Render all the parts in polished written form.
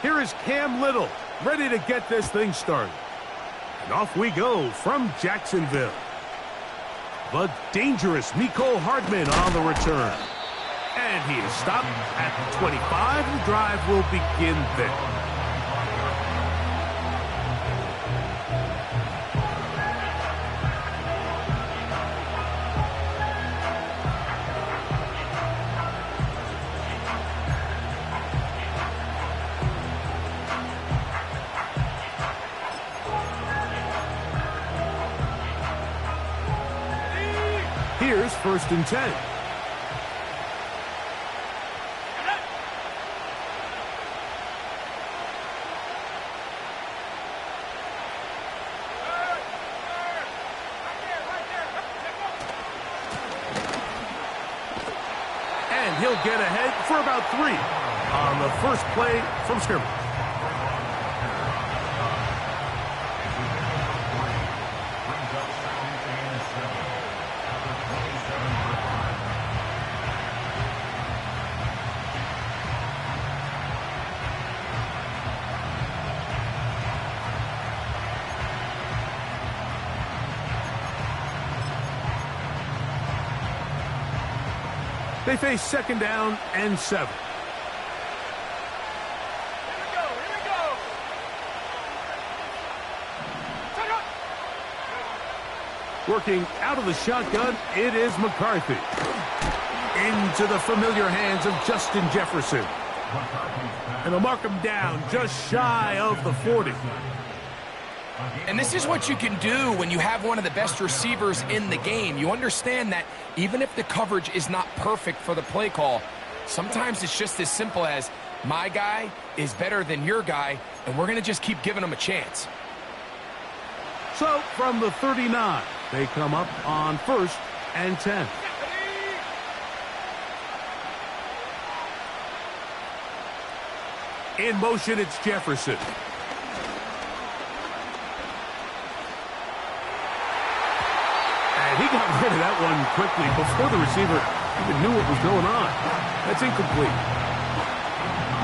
Here is Cam Little, ready to get this thing started. And off we go from Jacksonville. The dangerous Mecole Hardman on the return. And he is stopped at the 25. The drive will begin there. Here's 1st and 10. And he'll get ahead for about 3 on the first play from scrimmage. They face 2nd down and 7. Here we go. Working out of the shotgun, it is McCarthy. Into the familiar hands of Justin Jefferson. And they'll mark him down just shy of the 40. And this is what you can do when you have one of the best receivers in the game. You understand that even if the coverage is not perfect for the play call, sometimes it's just as simple as my guy is better than your guy, and we're going to just keep giving him a chance. So from the 39, they come up on 1st and 10. In motion, it's Jefferson. He got rid of that one quickly before the receiver even knew what was going on. That's incomplete.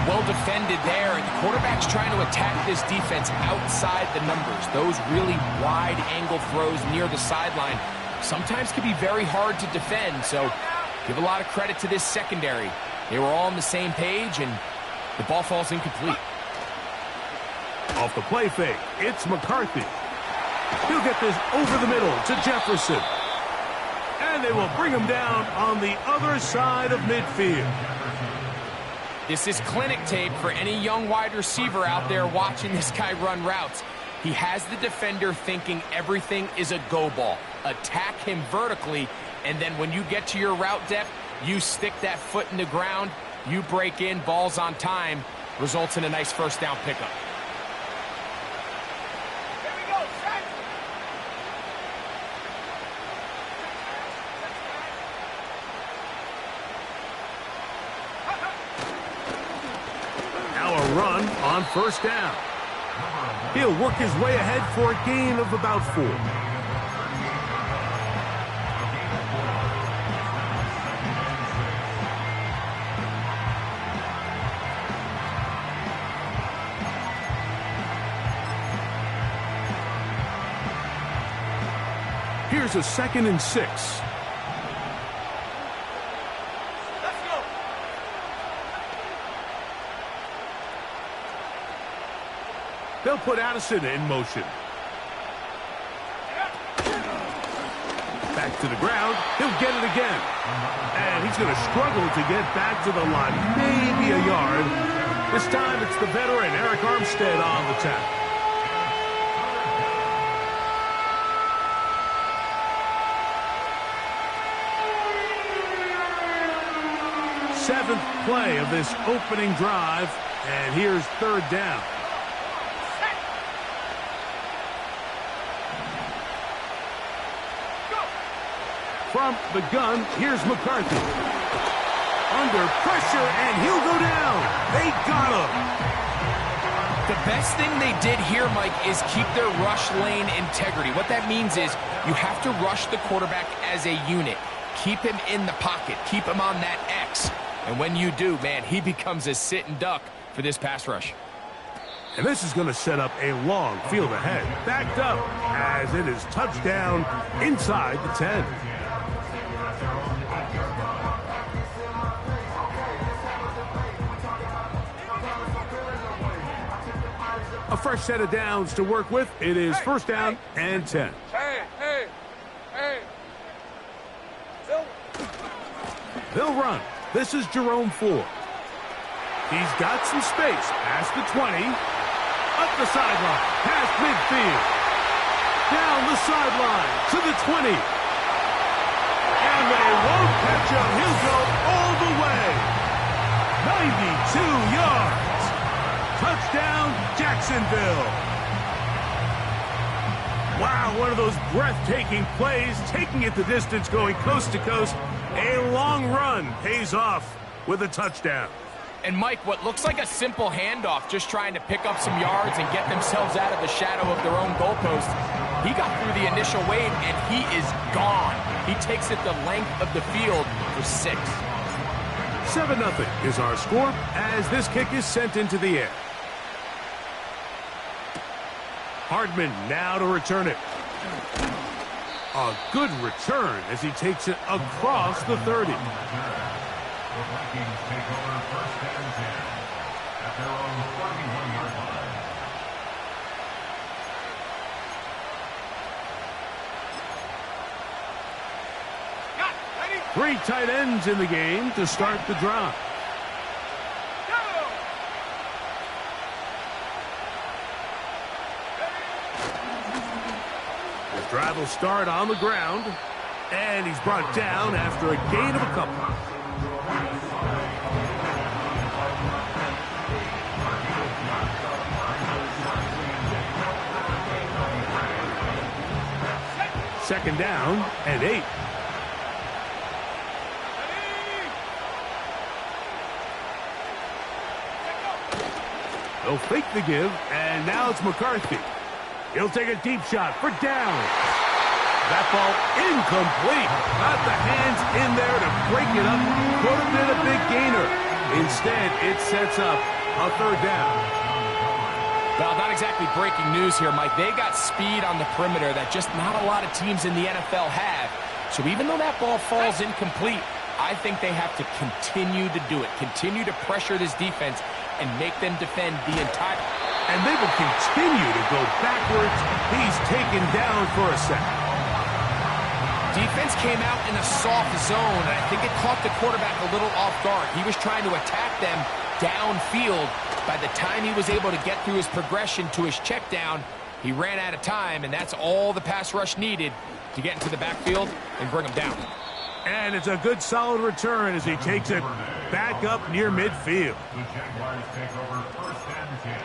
Well defended there, and the quarterback's trying to attack this defense outside the numbers. Those really wide-angle throws near the sideline sometimes can be very hard to defend, so give a lot of credit to this secondary. They were all on the same page, and the ball falls incomplete. Off the play fake, it's McCarthy. He'll get this over the middle to Jefferson. And they will bring him down on the other side of midfield. This is clinic tape for any young wide receiver out there watching this guy run routes. He has the defender thinking everything is a go ball. Attack him vertically, and then when you get to your route depth, you stick that foot in the ground, you break in, balls on time, results in a nice 1st down pickup. Run on 1st down. He'll work his way ahead for a gain of about 4. Here's a 2nd and 6. They'll put Addison in motion. Back to the ground. He'll get it again. And he's going to struggle to get back to the line. Maybe a yard. This time it's the veteran Eric Armstead on the tackle. Seventh play of this opening drive. And here's 3rd down. From the gun, here's McCarthy. Under pressure, and he'll go down. They got him. The best thing they did here, Mike, is keep their rush lane integrity. What that means is you have to rush the quarterback as a unit. Keep him in the pocket. Keep him on that X. And when you do, man, he becomes a sitting duck for this pass rush. And this is going to set up a long field ahead. Backed up as it is touchdown inside the 10. A fresh set of downs to work with. It is first down and 10. Hey. They'll run. This is Jerome Ford. He's got some space. Past the 20. Up the sideline. Past midfield. Down the sideline to the 20. And they won't catch him. He'll go all the way. 92 yards. Touchdown, Jacksonville. Wow, one of those breathtaking plays, taking it the distance, going coast to coast. A long run pays off with a touchdown. And Mike, what looks like a simple handoff, just trying to pick up some yards and get themselves out of the shadow of their own goalpost. He got through the initial wave, and he is gone. He takes it the length of the field for 6. 7-0 is our score as this kick is sent into the air. Hardman now to return it. A good return as he takes it across the 30. The Vikings take over first and 10 at their own 41-yard line. 3 tight ends in the game to start the drive. Drive will start on the ground, and he's brought down after a gain of a couple. Second down and 8. They'll fake the give, and now it's McCarthy. He'll take a deep shot for down. That ball incomplete. Got the hands in there to break it up. Could have been a big gainer. Instead, it sets up a third down. Well, not exactly breaking news here, Mike. They got speed on the perimeter that just not a lot of teams in the NFL have. So even though that ball falls incomplete, I think they have to continue to do it. Continue to pressure this defense and make them defend the entire... And they will continue to go backwards. He's taken down for a second. Defense came out in a soft zone, and I think it caught the quarterback a little off guard. He was trying to attack them downfield. By the time he was able to get through his progression to his check down, he ran out of time, and that's all the pass rush needed to get into the backfield and bring him down. And it's a good solid return as he takes it back up near midfield. The Jaguars take over first and 10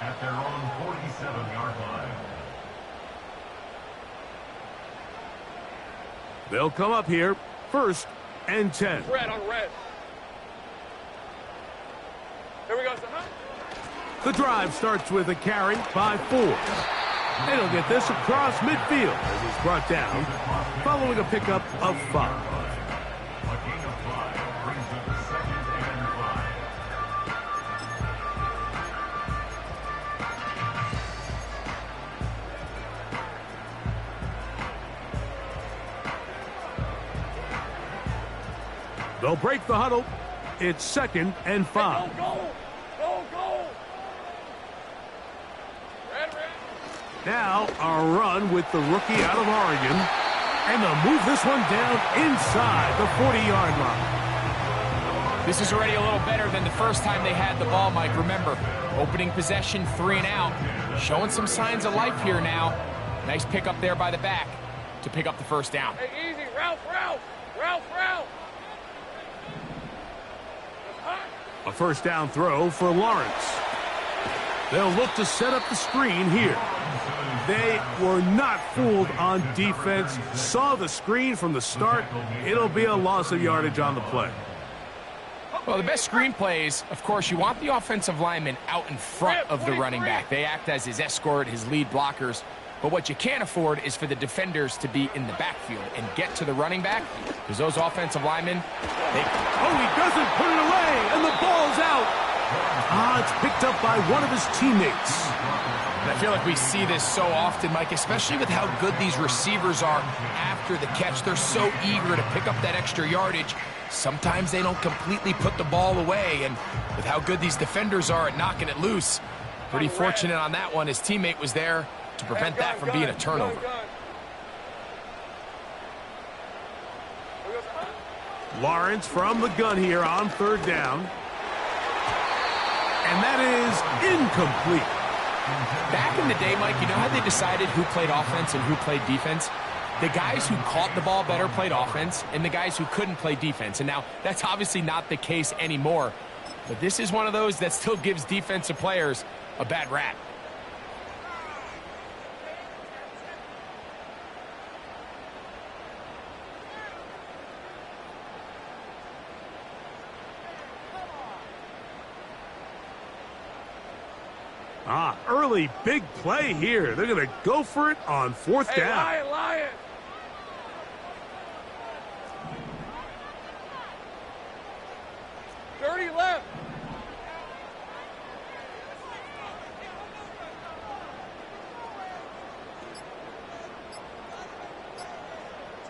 at their own 47-yard line. They'll come up here, first and 10. Red on red. Here we go, son. The drive starts with a carry by Ford. And he'll get this across midfield as he's brought down, following a pickup of 5. A gain of 5 brings up the second and 5. They'll break the huddle. It's second and 5. Go. Red. Now a run with the rookie out of Oregon. And they'll move this one down inside the 40-yard line. This is already a little better than the first time they had the ball, Mike. Remember, opening possession, 3 and out. Showing some signs of life here now. Nice pick up there by the back to pick up the first down. Hey, easy. Ralph. A first down throw for Lawrence. They'll look to set up the screen here. They were not fooled on defense. Saw the screen from the start. It'll be a loss of yardage on the play. Well, the best screen plays, of course, you want the offensive lineman out in front of the running back. They act as his escort, his lead blockers. But what you can't afford is for the defenders to be in the backfield and get to the running back Because those offensive linemen, Oh, he doesn't put it away, and the ball's out. It's picked up by one of his teammates. I feel like we see this so often, Mike, especially with how good these receivers are after the catch. They're so eager to pick up that extra yardage. Sometimes they don't completely put the ball away, and with how good these defenders are at knocking it loose, pretty fortunate on that one. His teammate was there to prevent that from being a turnover. Lawrence from the gun here on third down. And that is incomplete. Back in the day, Mike, you know how they decided who played offense and who played defense? The guys who caught the ball better played offense, and the guys who couldn't play defense. And now, that's obviously not the case anymore. But this is one of those that still gives defensive players a bad rap. Early big play here. They're going to go for it on fourth down. Lion. 30 left.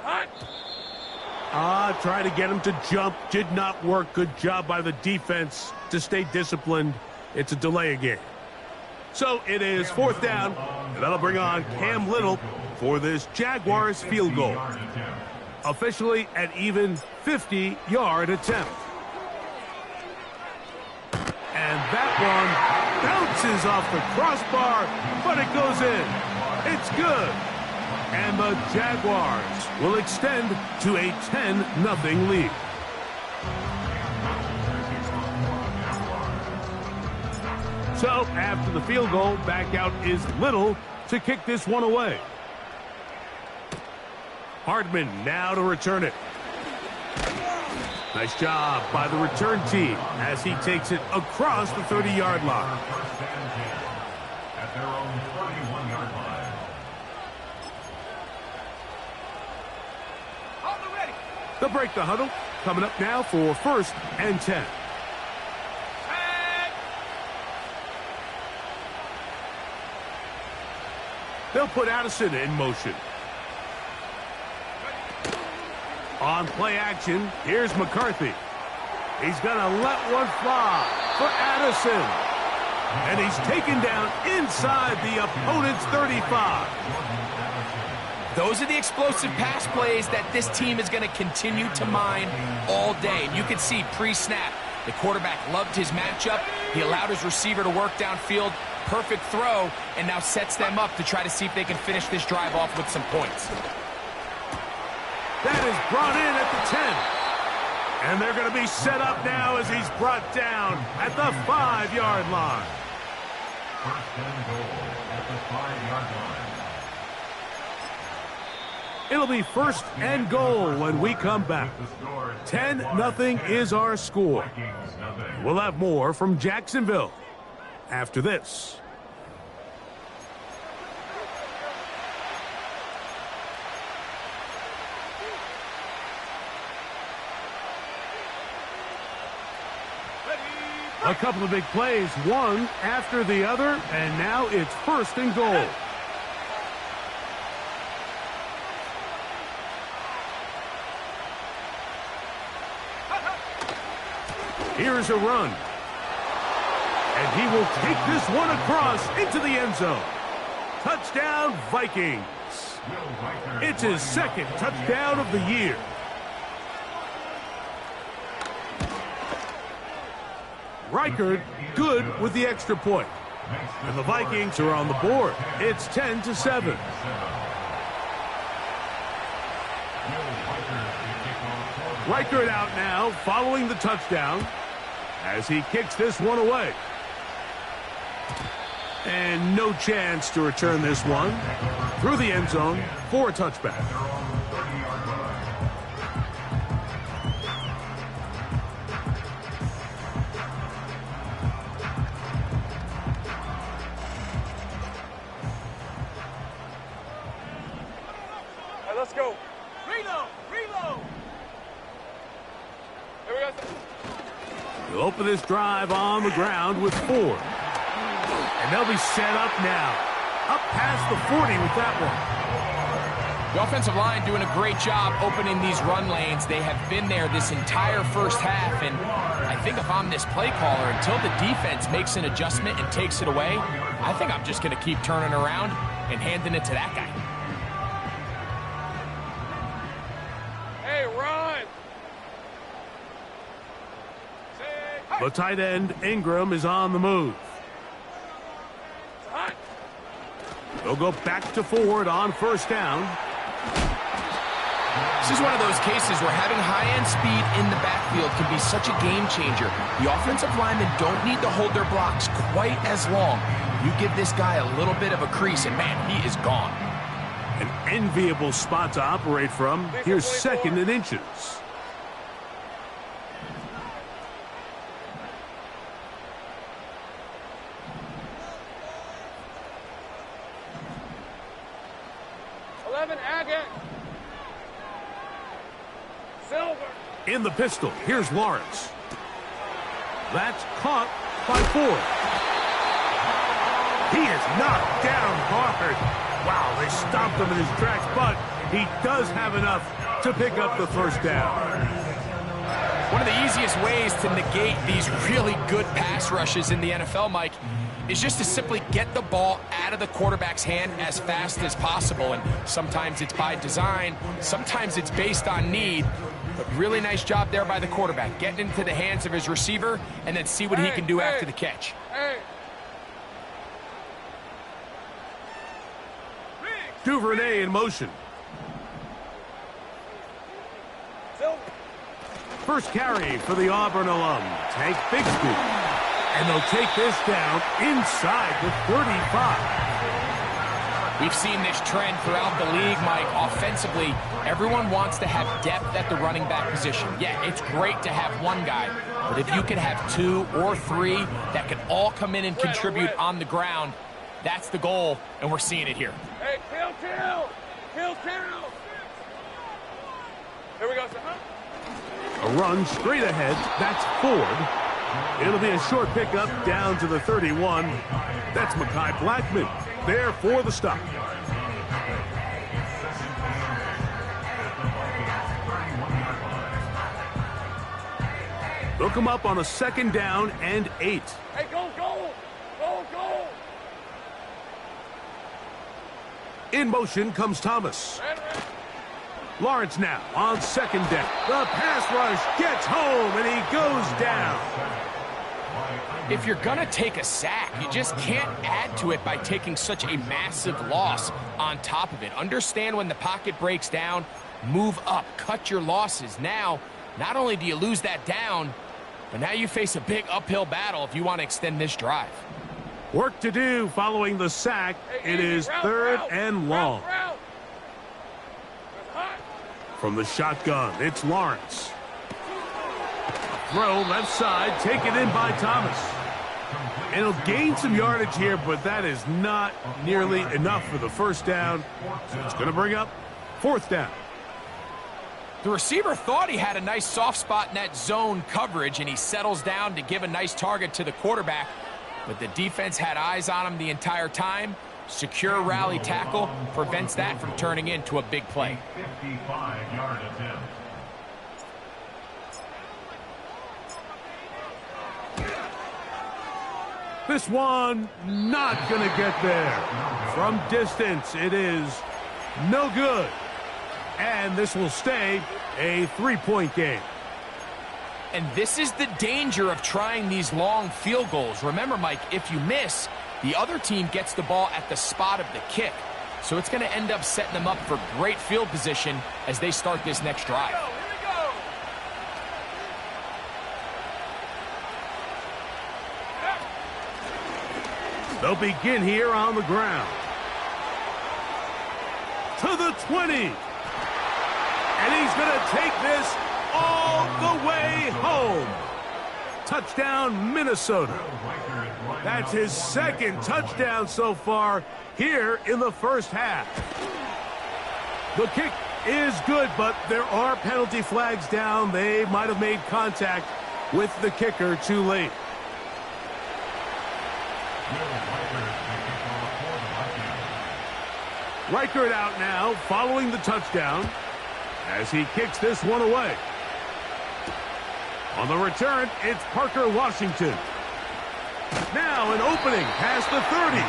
Hot. Trying to get him to jump. Did not work. Good job by the defense to stay disciplined. It's a delay again. So it is fourth down, and that'll bring on Cam Little for this Jaguars field goal. Officially an even 50-yard attempt. And that one bounces off the crossbar, but it goes in. It's good. And the Jaguars will extend to a 10-0 lead. So, after the field goal, back out is Little to kick this one away. Hardman now to return it. Nice job by the return team as he takes it across the 30-yard line. At their own 41-yard line. They'll break the huddle. Coming up now for 1st and 10. They'll put Addison in motion. On play action, here's McCarthy. He's going to let one fly for Addison. And he's taken down inside the opponent's 35. Those are the explosive pass plays that this team is going to continue to mine all day. And you can see pre-snap, the quarterback loved his matchup. He allowed his receiver to work downfield. Perfect throw, and now sets them up to try to see if they can finish this drive off with some points. That is brought in at the 10. And they're going to be set up now as he's brought down at the 5-yard line. First and goal at the 5-yard line. It'll be 1st and goal when we come back. 10-0 is our score. We'll have more from Jacksonville after this. A couple of big plays, one after the other, and now it's 1st and goal. Here's a run. And he will take this one across into the end zone. Touchdown, Vikings. It's his 2nd touchdown of the year. Reichard good with the extra point. And the Vikings are on the board. It's 10-7. Reichard out now following the touchdown as he kicks this one away. And no chance to return this one through the end zone for a touchback. Let's go. Reload! He'll open this drive on the ground with 4. And they'll be set up now. Up past the 40 with that one. The offensive line doing a great job opening these run lanes. They have been there this entire first half, and I think if I'm this play caller, until the defense makes an adjustment and takes it away, I think I'm just going to keep turning around and handing it to that guy. Hey, run! The tight end, Ingram, is on the move. They'll go back to forward on first down. This is one of those cases where having high-end speed in the backfield can be such a game changer. The offensive linemen don't need to hold their blocks quite as long. You give this guy a little bit of a crease, and man, he is gone. An enviable spot to operate from. Here's second and inches. In the pistol, here's Lawrence. That's caught by 4. He is knocked down hard. Wow, they stopped him in his tracks, but he does have enough to pick up the first down. One of the easiest ways to negate these really good pass rushes in the NFL, Mike, is just to simply get the ball out of the quarterback's hand as fast as possible. And sometimes it's by design, sometimes it's based on need. But really nice job there by the quarterback, getting into the hands of his receiver and then see what he can do after the catch. Duvernay in motion. First carry for the Auburn alum, Tank Bigsby. And they'll take this down inside the 35. We've seen this trend throughout the league, Mike. Offensively, everyone wants to have depth at the running back position. Yeah, it's great to have one guy, but if you can have 2 or 3 that can all come in and contribute on the ground, that's the goal, and we're seeing it here. Hey, kill! Here we go, sir. A run straight ahead. That's Ford. It'll be a short pickup down to the 31. That's Mekhi Blackman there for the stop. They'll come up on a second down and 8. Hey, go! In motion comes Thomas. Lawrence now on second down. The pass rush gets home, and he goes down. If you're going to take a sack, you just can't add to it by taking such a massive loss on top of it. Understand when the pocket breaks down, move up, cut your losses. Now, not only do you lose that down, but now you face a big uphill battle if you want to extend this drive. Work to do following the sack. It is third and long. From the shotgun, it's Lawrence. Throw left side, taken in by Thomas. And he'll gain some yardage here, but that is not nearly enough for the first down. So it's going to bring up fourth down. The receiver thought he had a nice soft spot in that zone coverage, and he settles down to give a nice target to the quarterback. But the defense had eyes on him the entire time. Secure rally tackle prevents that from turning into a big play. 55-yard attempt. This one not going to get there. From distance, it is no good. And this will stay a 3-point game. And this is the danger of trying these long field goals. Remember, Mike, if you miss, the other team gets the ball at the spot of the kick. So it's going to end up setting them up for great field position as they start this next drive. They'll begin here on the ground. To the 20. And he's going to take this all the way home. Touchdown, Minnesota. That's his second touchdown so far here in the first half. The kick is good, but there are penalty flags down. They might have made contact with the kicker too late. Reichert out now, following the touchdown, as he kicks this one away. On the return, it's Parker Washington. Now an opening past the 30.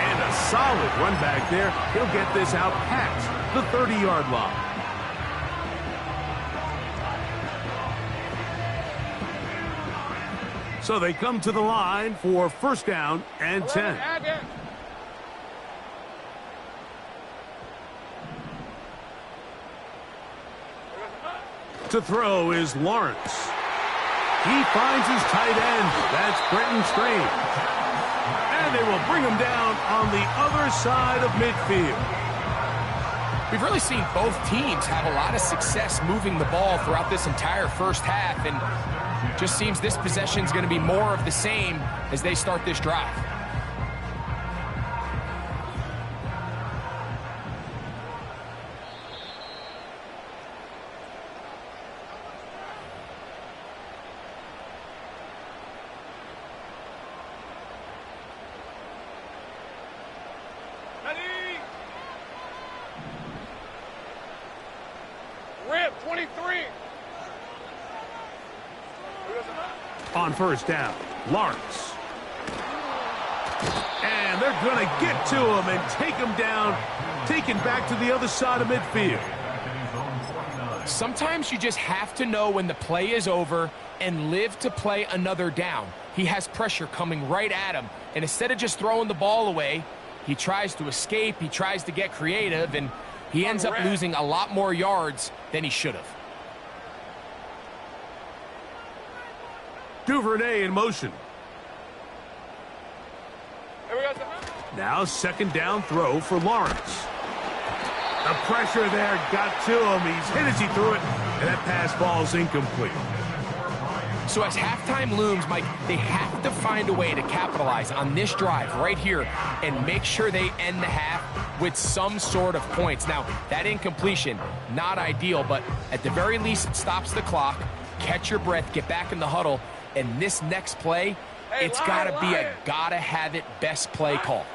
And a solid run back there. He'll get this out past the 30-yard line. So they come to the line for first down and 10. To throw is Lawrence. He finds his tight end. That's Brenton Strange. And they will bring him down on the other side of midfield. We've really seen both teams have a lot of success moving the ball throughout this entire first half, and just seems this possession is going to be more of the same as they start this drive. Rip, 23. On first down, Lawrence. And they're going to get to him and take him down, taken back to the other side of midfield. Sometimes you just have to know when the play is over and live to play another down. He has pressure coming right at him, and instead of just throwing the ball away, he tries to escape, he tries to get creative, and he ends up losing a lot more yards than he should have. Duvernay in motion. Here we go. Now second down throw for Lawrence. The pressure there got to him. He's hit as he threw it, and that pass ball's incomplete. So as halftime looms, Mike, they have to find a way to capitalize on this drive right here and make sure they end the half with some sort of points. Now, that incompletion, not ideal, but at the very least, it stops the clock. Catch your breath, get back in the huddle, and this next play, it's got to be a gotta-have-it best play call.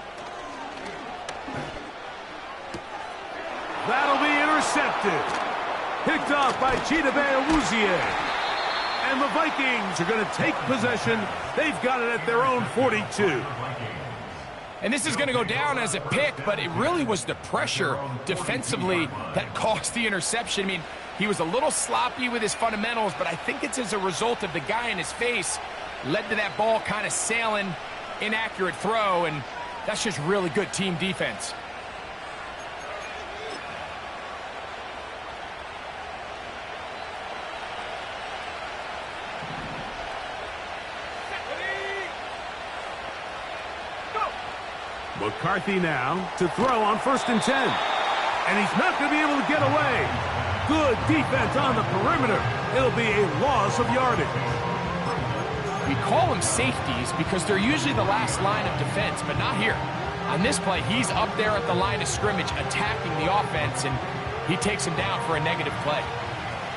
That'll be intercepted. Picked off by Chidobe Awuzie. And the Vikings are going to take possession. They've got it at their own 42. And this is going to go down as a pick, but it really was the pressure defensively that caused the interception. I mean, he was a little sloppy with his fundamentals, but I think it's as a result of the guy in his face led to that ball kind of sailing, inaccurate throw, and that's just really good team defense. McCarthy now to throw on 1st and 10. And he's not going to be able to get away. Good defense on the perimeter. It'll be a loss of yardage. We call them safeties because they're usually the last line of defense, but not here. On this play, he's up there at the line of scrimmage attacking the offense, and he takes him down for a negative play.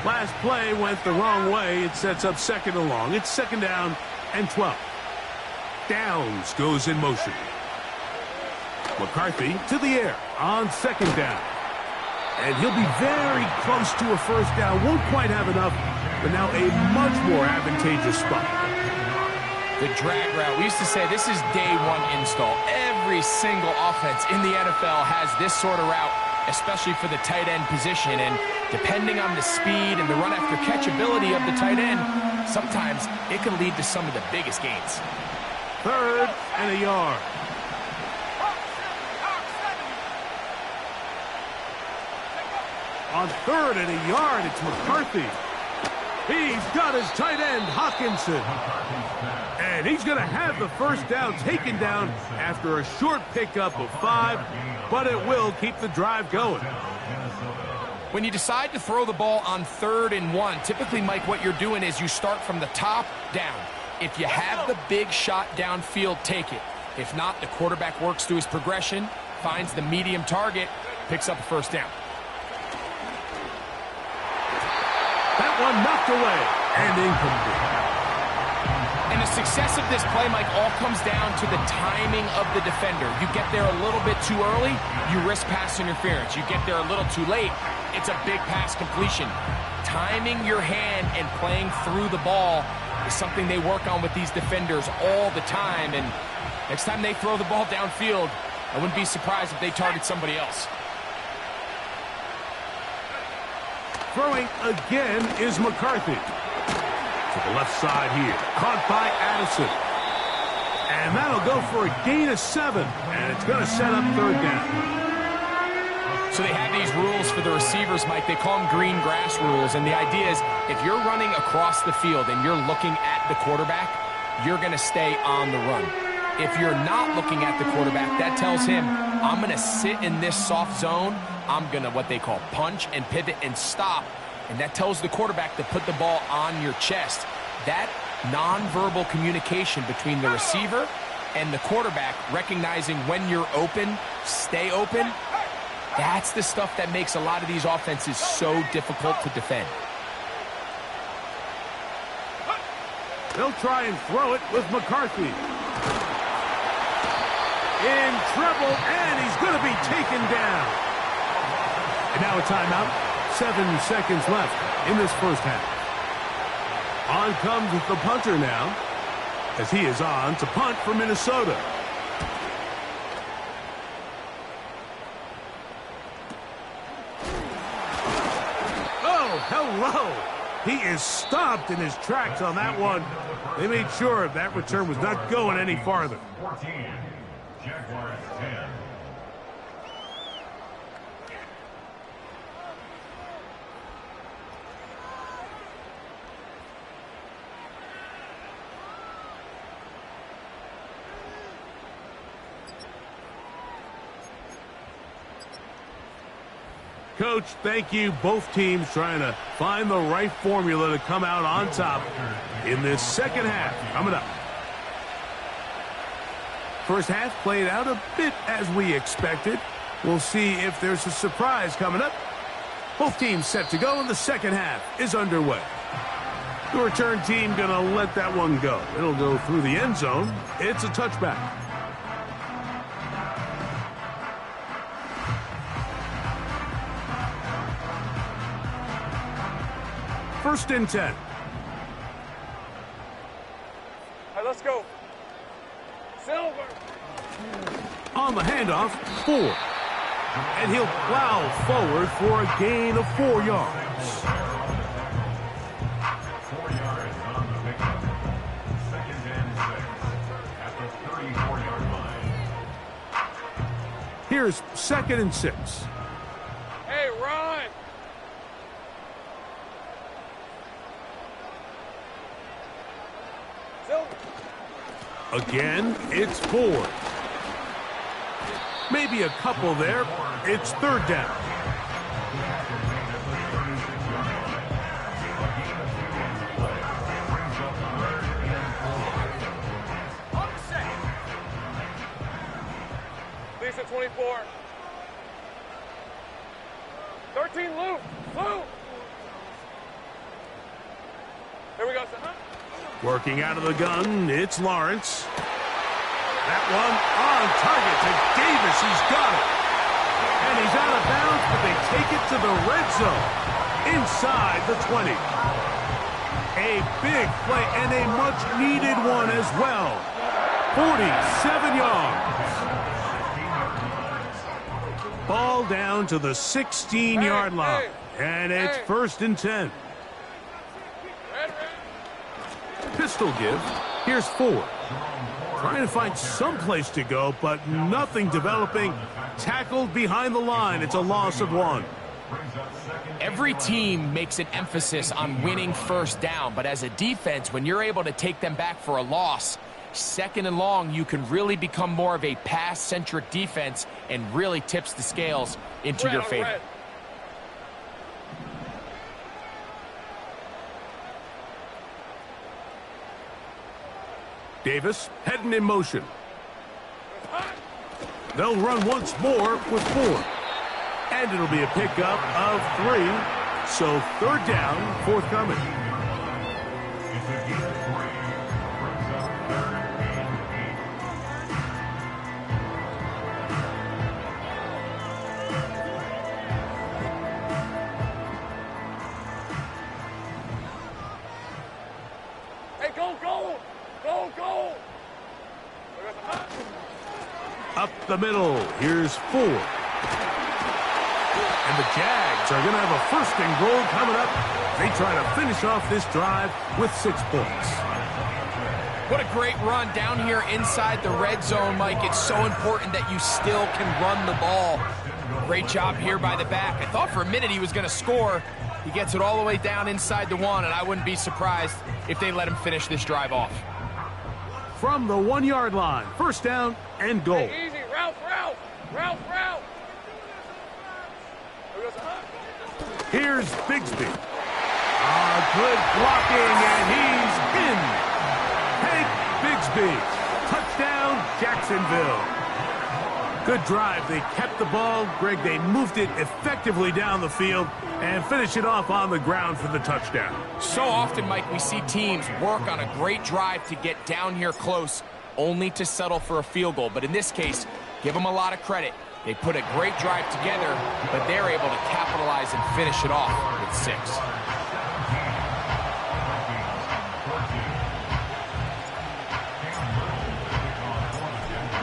Last play went the wrong way. It sets up second and long. It's second down and 12. Downs goes in motion. McCarthy to the air on second down. And he'll be very close to a first down. Won't quite have enough, but now a much more advantageous spot. The drag route. We used to say this is day one install. Every single offense in the NFL has this sort of route, especially for the tight end position. And depending on the speed and the run after catch ability of the tight end, sometimes it can lead to some of the biggest gains. 3rd and a yard. On 3rd and a yard, it's McCarthy. He's got his tight end, Hawkinson. And he's going to have the first down taken down after a short pickup of 5, but it will keep the drive going. When you decide to throw the ball on 3rd and 1, typically, Mike, what you're doing is you start from the top down. If you have the big shot downfield, take it. If not, the quarterback works through his progression, finds the medium target, picks up a first down. one knocked away and incomplete. And the success of this play, Mike, all comes down to the timing of the defender. You get there a little bit too early, you risk pass interference. You get there a little too late, it's a big pass completion. Timing your hand and playing through the ball is something they work on with these defenders all the time. And next time they throw the ball downfield, I wouldn't be surprised if they target somebody else. Throwing again is McCarthy. To the left side here. Caught by Addison. And that'll go for a gain of 7. And it's going to set up third down. So they have these rules for the receivers, Mike. They call them green grass rules. And the idea is if you're running across the field and you're looking at the quarterback, you're going to stay on the run. If you're not looking at the quarterback, that tells him, I'm going to sit in this soft zone. I'm going to what they call punch and pivot and stop. And that tells the quarterback to put the ball on your chest. That nonverbal communication between the receiver and the quarterback, recognizing when you're open, stay open, that's the stuff that makes a lot of these offenses so difficult to defend. They'll try and throw it with McCarthy. In trouble, and he's going to be taken down. And now a timeout. 7 seconds left in this first half. On comes the punter now, as he is on to punt for Minnesota. Oh, hello. He is stopped in his tracks on that one. They made sure that return was not going any farther. 14, Jaguars 10. Coach, thank you. Both teams trying to find the right formula to come out on top in this second half. Coming up. First half played out a bit as we expected. We'll see if there's a surprise coming up. Both teams set to go, and the second half is underway. The return team going to let that one go. It'll go through the end zone. It's a touchback. First and 10. All right, let's go. Silver. On the handoff, 4. And he'll plow forward for a gain of 4 yards. 4 yards on the pickup. Second and 6 at the 34-yard line. Here's second and 6. Hey, run. Silver. Again, it's 4. Maybe a couple there. It's third down. Lisa 24. 13, Luke. Luke. Here we go, son. Working out of the gun, it's Lawrence. That one on target to Davis. He's got it. And he's out of bounds, but they take it to the red zone. Inside the 20. A big play and a much-needed one as well. 47 yards. Ball down to the 16-yard line. And it's first and 10. Pistol give. Here's 4. Trying to find some place to go, but nothing developing. Tackled behind the line. It's a loss of 1. Every team makes an emphasis on winning first down, but as a defense, when you're able to take them back for a loss, second and long, you can really become more of a pass-centric defense and really tips the scales into your favor. Davis heading in motion. They'll run once more with 4. And it'll be a pickup of 3. So third down, forthcoming. It's a deep three. Brings up third and 8. Hey, go, go! Go, go! Up the middle, here's Ford. And the Jags are going to have a first and goal coming up. They try to finish off this drive with 6 points. What a great run down here inside the red zone, Mike. It's so important that you still can run the ball. Great job here by the back. I thought for a minute he was going to score. He gets it all the way down inside the 1, and I wouldn't be surprised if they let him finish this drive off. From the 1-yard line, first down and goal. Hey, easy, route, route, route, route. Here's Bigsby. Good blocking, and he's in. Hank Bigsby. Touchdown, Jacksonville. Good drive. They kept the ball. Greg, they moved it effectively down the field and finish it off on the ground for the touchdown. So often, Mike, we see teams work on a great drive to get down here close, only to settle for a field goal. But in this case, give them a lot of credit. They put a great drive together, but they're able to capitalize and finish it off with 6.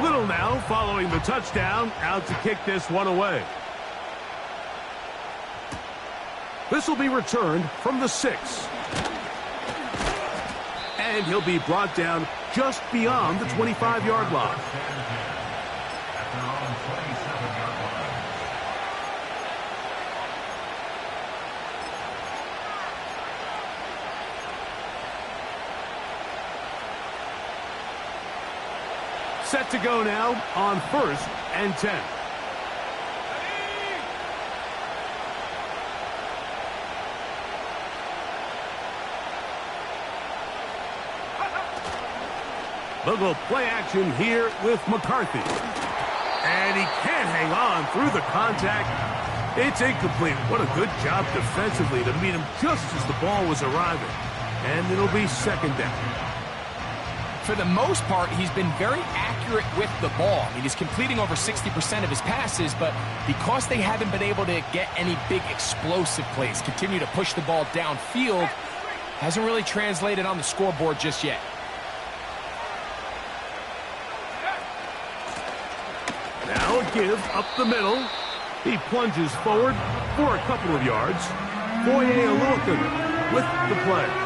Little now following the touchdown, out to kick this one away. This will be returned from the 6. And he'll be brought down just beyond the 25-yard line. Set to go now on first and 10. They'll go play action here with McCarthy. And he can't hang on through the contact. It's incomplete. What a good job defensively to meet him just as the ball was arriving. And it'll be second down. For the most part, he's been very accurate with the ball. I mean, he's completing over 60% of his passes, but because they haven't been able to get any big explosive plays, continue to push the ball downfield, hasn't really translated on the scoreboard just yet. Now a give up the middle. He plunges forward for a couple of yards. Foye Aluakun with the play.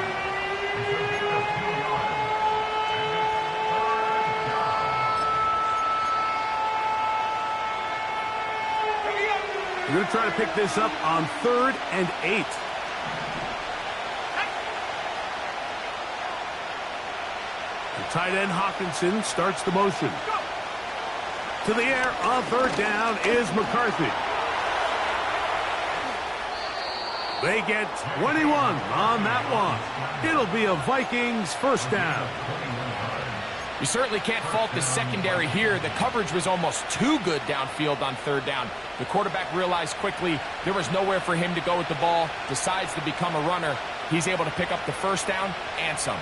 We're going to try to pick this up on 3rd and 8. The tight end Hawkinson starts the motion. To the air on 3rd down is McCarthy. They get 21 on that one. It'll be a Vikings first down. You certainly can't fault the secondary here. The coverage was almost too good downfield on 3rd down. The quarterback realized quickly there was nowhere for him to go with the ball, decides to become a runner. He's able to pick up the first down and some.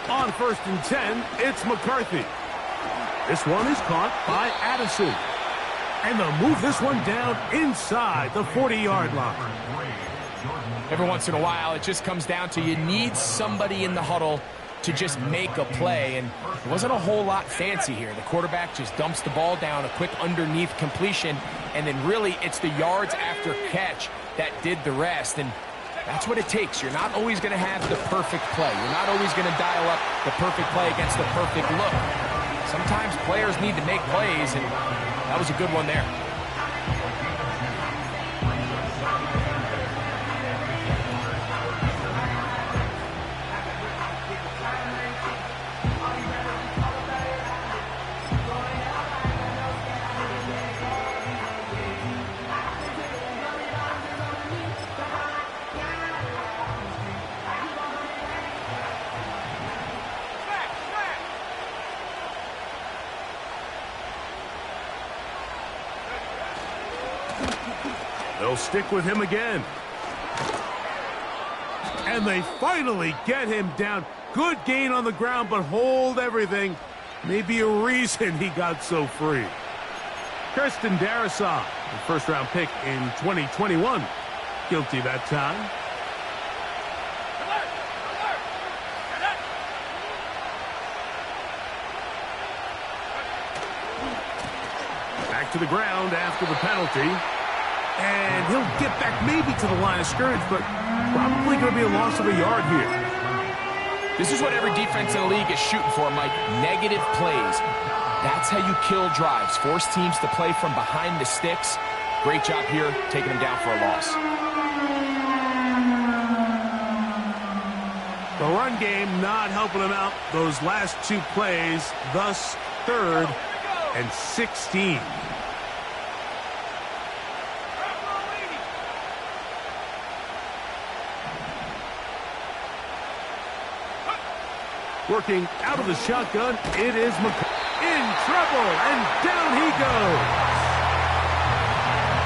On 1st and 10, it's McCarthy. This one is caught by Addison. And they'll move this one down inside the 40-yard line. Every once in a while, it just comes down to you need somebody in the huddle to just make a play, and it wasn't a whole lot fancy here. The quarterback just dumps the ball down, a quick underneath completion, and then really it's the yards after catch that did the rest, and that's what it takes. You're not always going to have the perfect play. You're not always going to dial up the perfect play against the perfect look. Sometimes players need to make plays, and that was a good one there. They'll stick with him again. And they finally get him down. Good gain on the ground, but hold everything. Maybe a reason he got so free. Kirsten Darrisaw, the first-round pick in 2021. Guilty that time. Back to the ground after the penalty. And he'll get back maybe to the line of scrimmage, but probably going to be a loss of a yard here. This is what every defense in the league is shooting for, Mike. Negative plays. That's how you kill drives. Force teams to play from behind the sticks. Great job here, taking them down for a loss. The run game not helping them out those last two plays, thus 3rd and 16. Working out of the shotgun, it is in trouble, and down he goes.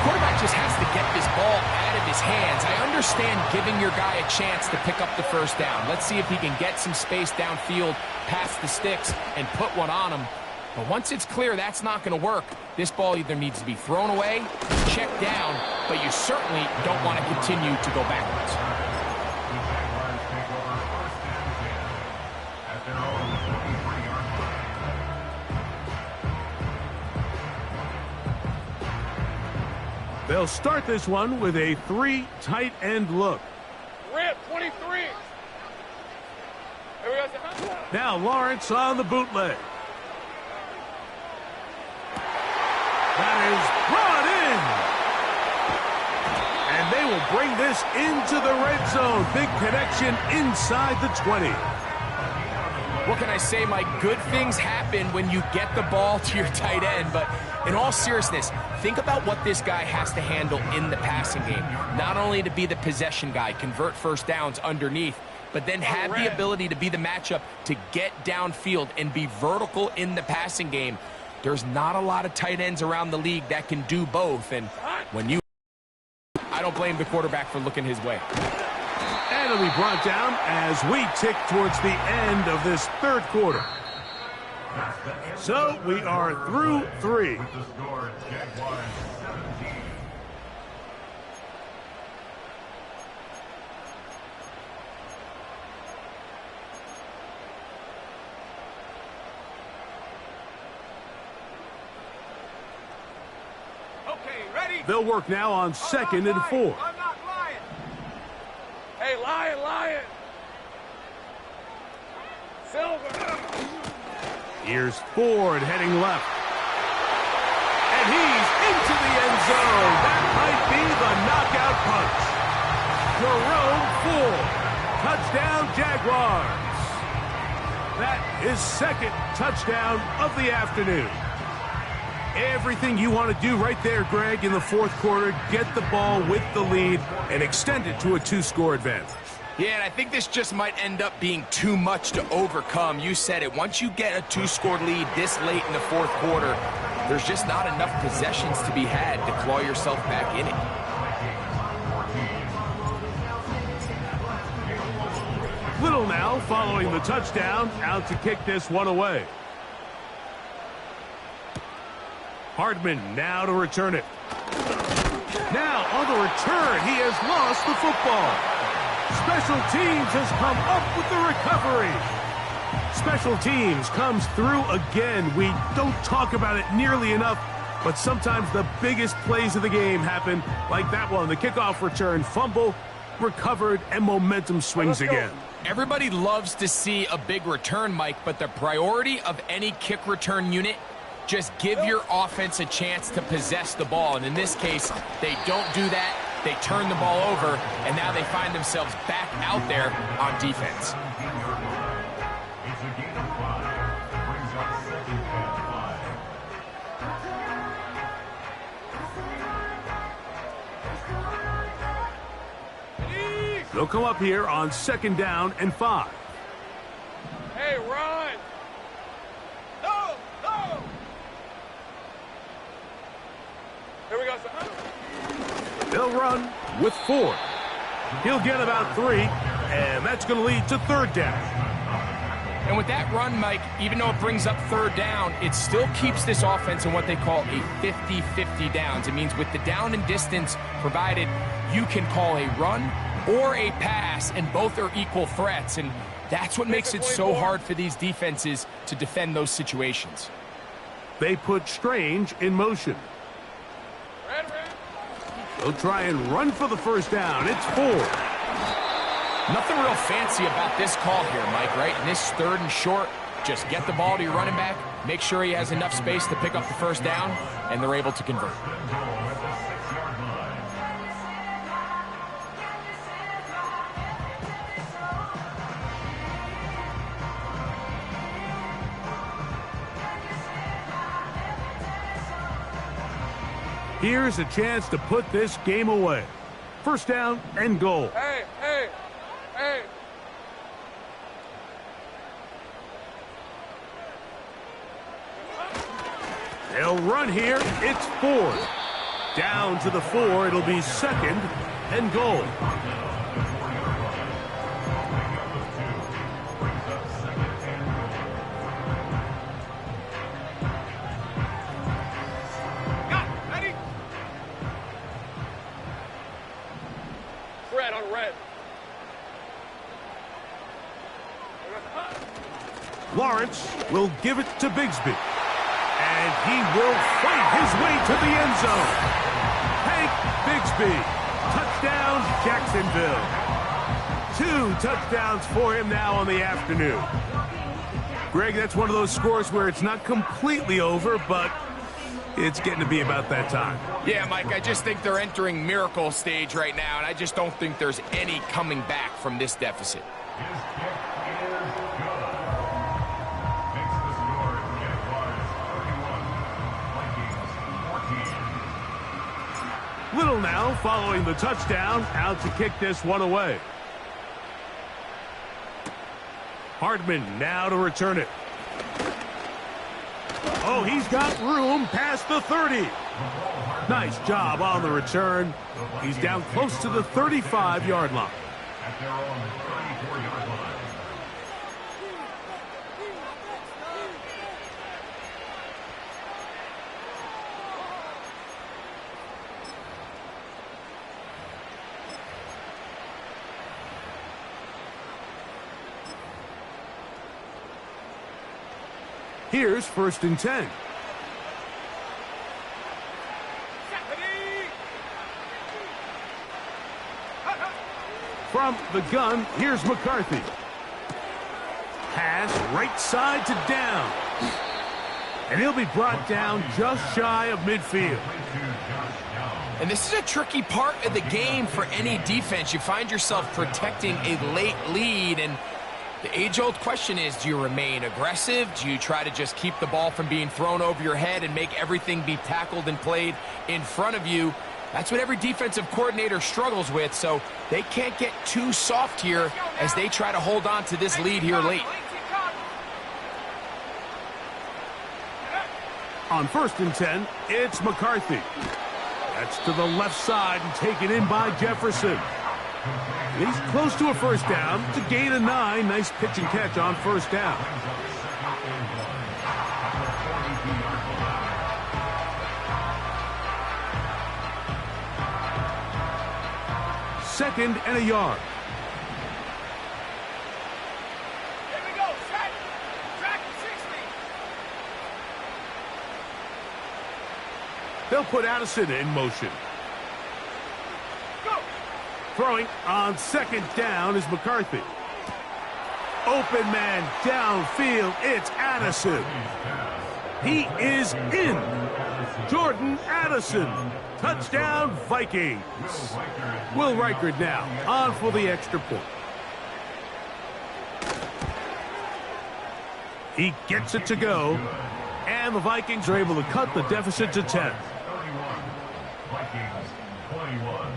Quarterback just has to get this ball out of his hands. I understand giving your guy a chance to pick up the first down. Let's see if he can get some space downfield past the sticks and put one on him. But once it's clear that's not going to work, this ball either needs to be thrown away, checked down, but you certainly don't want to continue to go backwards. They'll start this one with a 3 tight end look. Rip, 23. Here we go. Now Lawrence on the bootleg. That is brought in. And they will bring this into the red zone. Big connection inside the 20. What can I say, Mike? Good things happen when you get the ball to your tight end, but in all seriousness, think about what this guy has to handle in the passing game. Not only to be the possession guy, convert first downs underneath, but then have the ability to be the matchup to get downfield and be vertical in the passing game. There's not a lot of tight ends around the league that can do both, and when you... I don't blame the quarterback for looking his way. And it'll be brought down as we tick towards the end of this 3rd quarter. So we are through 3. Okay, ready? They'll work now on 2nd and 4. I'm not lying. Hey, lion. Silver. Here's Ford heading left. And he's into the end zone. That might be the knockout punch. Jerome Ford. Touchdown, Jaguars. That is 2nd touchdown of the afternoon. Everything you want to do right there, Greg, in the 4th quarter. Get the ball with the lead and extend it to a 2-score advantage. Yeah, and I think this just might end up being too much to overcome. You said it. Once you get a 2-score lead this late in the 4th quarter, there's just not enough possessions to be had to claw yourself back in it. Little now following the touchdown, out to kick this one away. Hardman now to return it. Now on the return, he has lost the football. Special teams has come up with the recovery. Special teams comes through again. We don't talk about it nearly enough, but sometimes the biggest plays of the game happen like that one. The kickoff return, fumble, recovered, and momentum swings again. Everybody loves to see a big return, Mike, but the priority of any kick return unit, just give your offense a chance to possess the ball. And in this case, they don't do that. They turn the ball over, and now they find themselves back out there on defense. It's a gain of 5. Brings up 2nd and 5. They'll come up here on 2nd down and 5. Hey, run. No. Here we go, son. They'll run with 4. He'll get about 3, and that's going to lead to 3rd down. And with that run, Mike, even though it brings up 3rd down, it still keeps this offense in what they call a 50-50 downs. It means with the down and distance provided, you can call a run or a pass, and both are equal threats. And that's what makes it so hard for these defenses to defend those situations. They put Strange in motion. They'll try and run for the 1st down. It's 4. Nothing real fancy about this call here, Mike, right? In this 3rd and short, just get the ball to your running back, make sure he has enough space to pick up the 1st down, and they're able to convert. Here's a chance to put this game away. 1st down and goal. Hey. They'll run here. It's 4. Down to the 4. It'll be 2nd and goal. Ready? Red on red. Lawrence will give it to Bigsby. And he will fight his way to the end zone. Hank Bigsby. Touchdown, Jacksonville. 2 touchdowns for him now on the afternoon. Greg, that's one of those scores where it's not completely over, but it's getting to be about that time. Yeah, Mike, I just think they're entering miracle stage right now, and I just don't think there's any coming back from this deficit. Little now following the touchdown, out to kick this one away. Hardman now to return it. Oh, he's got room past the 30. Nice job on the return. He's down close to the 35-yard line. At their own 34-yard line. Here's 1st and 10. From the gun, here's McCarthy. Pass right side to down. And he'll be brought down just shy of midfield. And this is a tricky part of the game for any defense. You find yourself protecting a late lead, and the age-old question is, do you remain aggressive? Do you try to just keep the ball from being thrown over your head and make everything be tackled and played in front of you? That's what every defensive coordinator struggles with, so they can't get too soft here as they try to hold on to this lead here late. On 1st and 10, it's McCarthy. That's to the left side and taken in by Jefferson. He's close to a 1st down. It's a gain of 9. Nice pitch and catch on 1st down. Second and a yard. Here we go. Set. Track 60. They'll put Addison in motion. Go. Throwing on 2nd down is McCarthy. Open man downfield. It's Addison. He is in. Jordan Addison. Touchdown, Vikings. Will Reichard now on for the extra point. He gets it to go, and the Vikings are able to cut the deficit to 10. 31. Vikings 21.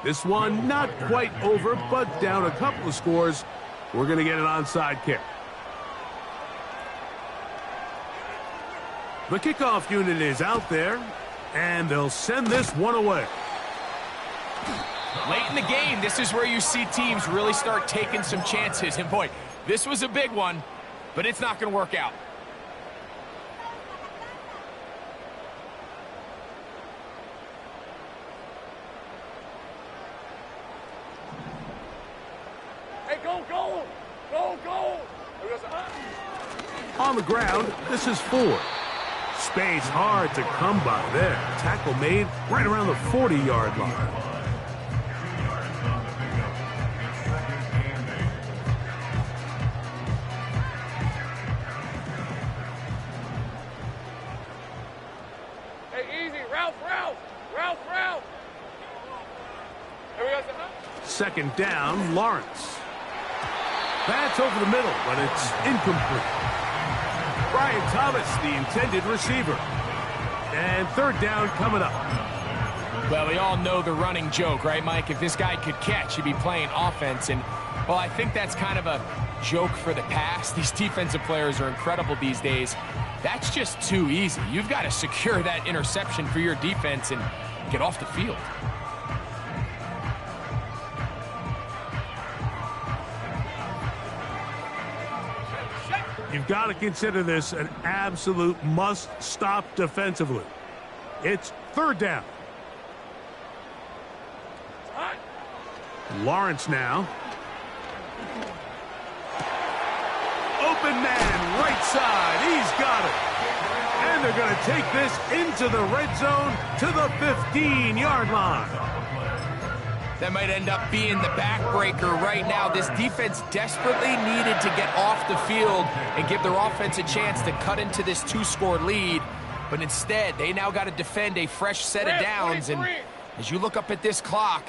This one not quite over, but down a couple of scores. We're going to get an onside kick. The kickoff unit is out there, and they'll send this one away. Late in the game, this is where you see teams really start taking some chances. And boy, this was a big one, but it's not going to work out. Hey, go, go! Go, go! On the ground, this is 4. Space hard to come by there. Tackle made right around the 40-yard line. Hey, easy. Ralph. Here we go. Second down, Lawrence. That's over the middle, but it's incomplete. Brian Thomas, the intended receiver. And third down coming up. Well, we all know the running joke, right, Mike? If this guy could catch, he'd be playing offense. And, well, I think that's kind of a joke for the past. These defensive players are incredible these days. That's just too easy. You've got to secure that interception for your defense and get off the field. You've got to consider this an absolute must-stop defensively. It's third down. Lawrence now. Open man, right side. He's got it. And they're going to take this into the red zone to the 15-yard line. That might end up being the backbreaker right now. This defense desperately needed to get off the field and give their offense a chance to cut into this 2-score lead. But instead, they now got to defend a fresh set of downs. And as you look up at this clock,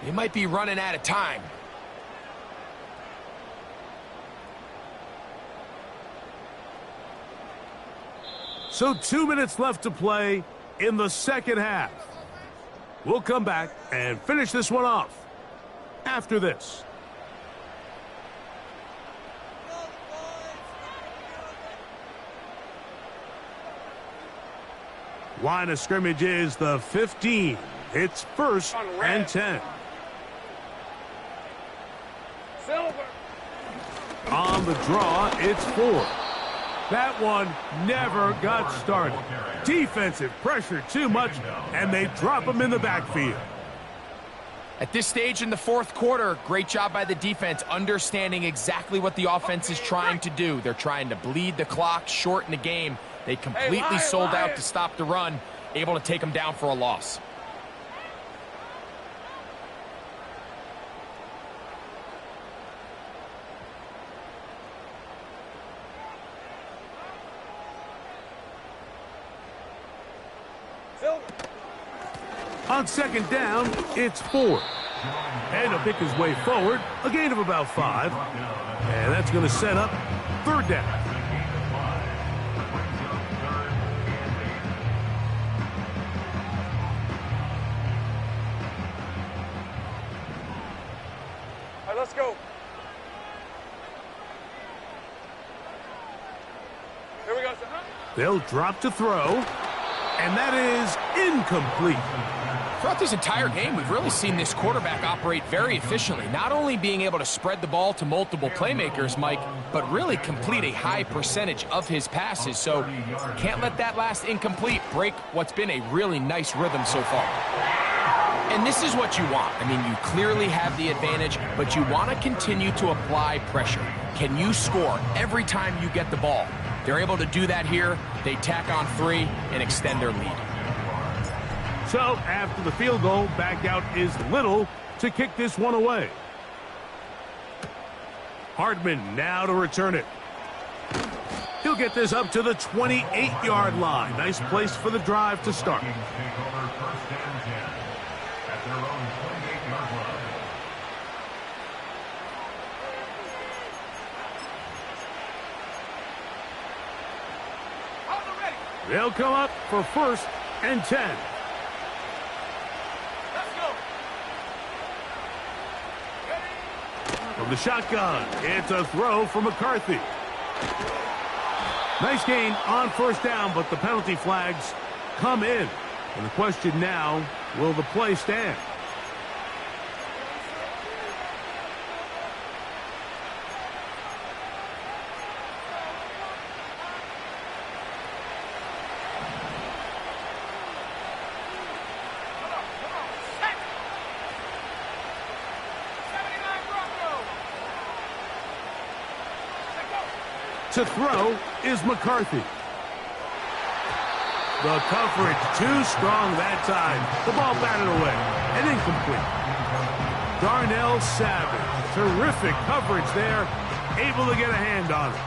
they might be running out of time. So 2 minutes left to play in the second half. We'll come back and finish this one off after this. Line of scrimmage is the 15. It's 1st and 10. Silver. On the draw, it's 4. That one never got started. Defensive pressure too much, and they drop him in the backfield. At this stage in the fourth quarter, great job by the defense, understanding exactly what the offense is trying to do. They're trying to bleed the clock, shorten the game. They completely sold out to stop the run, able to take them down for a loss. On second down, it's 4. And he'll pick his way forward, a gain of about 5. And that's going to set up third down. All right, let's go. Here we go. They'll drop to throw, and that is incomplete. Throughout this entire game, we've really seen this quarterback operate very efficiently, not only being able to spread the ball to multiple playmakers, Mike, but really complete a high percentage of his passes. So can't let that last incomplete break what's been a really nice rhythm so far. And this is what you want. I mean, you clearly have the advantage, but you want to continue to apply pressure. Can you score every time you get the ball? They're able to do that here. They tack on 3 and extend their lead. So after the field goal, back out is Little to kick this one away. Hardman now to return it. He'll get this up to the 28-yard line. Nice place for the drive to start. They'll come up for 1st and 10. From the shotgun, it's a throw for McCarthy. Nice gain on first down, but the penalty flags come in. And the question now, will the play stand? To throw is McCarthy. The coverage too strong that time. The ball batted away and incomplete. Darnell Savage. Terrific coverage there. Able to get a hand on it.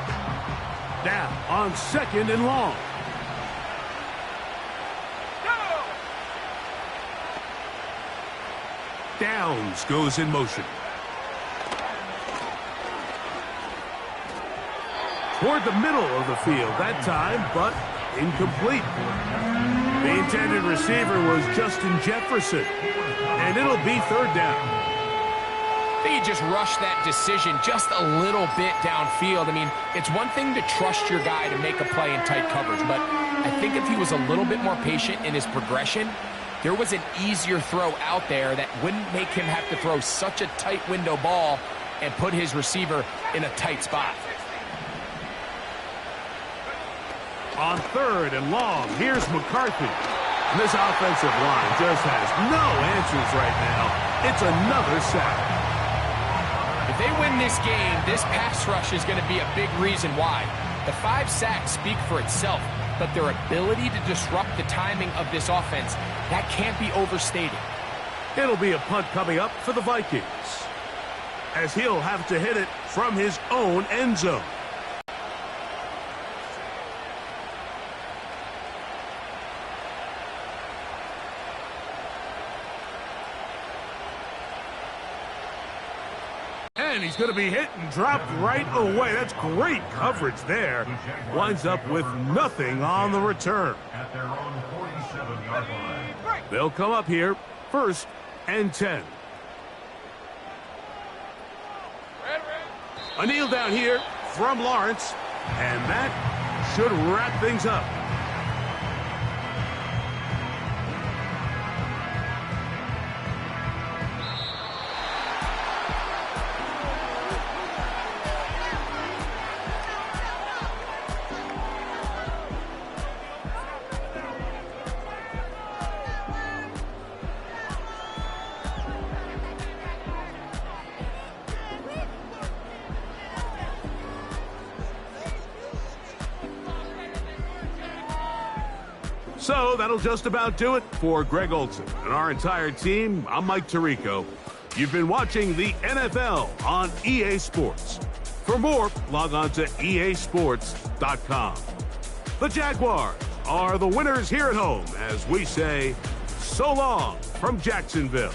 Down on 2nd and long. Downs goes in motion. Toward the middle of the field that time, but incomplete. The intended receiver was Justin Jefferson, and it'll be 3rd down. I think he just rushed that decision just a little bit downfield. I mean, it's one thing to trust your guy to make a play in tight coverage, but I think if he was a little bit more patient in his progression, there was an easier throw out there that wouldn't make him have to throw such a tight window ball and put his receiver in a tight spot. On 3rd and long, here's McCarthy. And this offensive line just has no answers right now. It's another sack. If they win this game, this pass rush is going to be a big reason why. The 5 sacks speak for itself, but their ability to disrupt the timing of this offense, that can't be overstated. It'll be a punt coming up for the Vikings, as he'll have to hit it from his own end zone. And he's going to be hit and dropped right away. That's great coverage there. Winds up with nothing on the return. At their own 47-yard line. They'll come up here, 1st and 10. A kneel down here from Lawrence, and that should wrap things up. So that'll just about do it for Greg Olson and our entire team. I'm Mike Tirico. You've been watching the NFL on EA Sports. For more, log on to easports.com. The Jaguars are the winners here at home as we say so long from Jacksonville.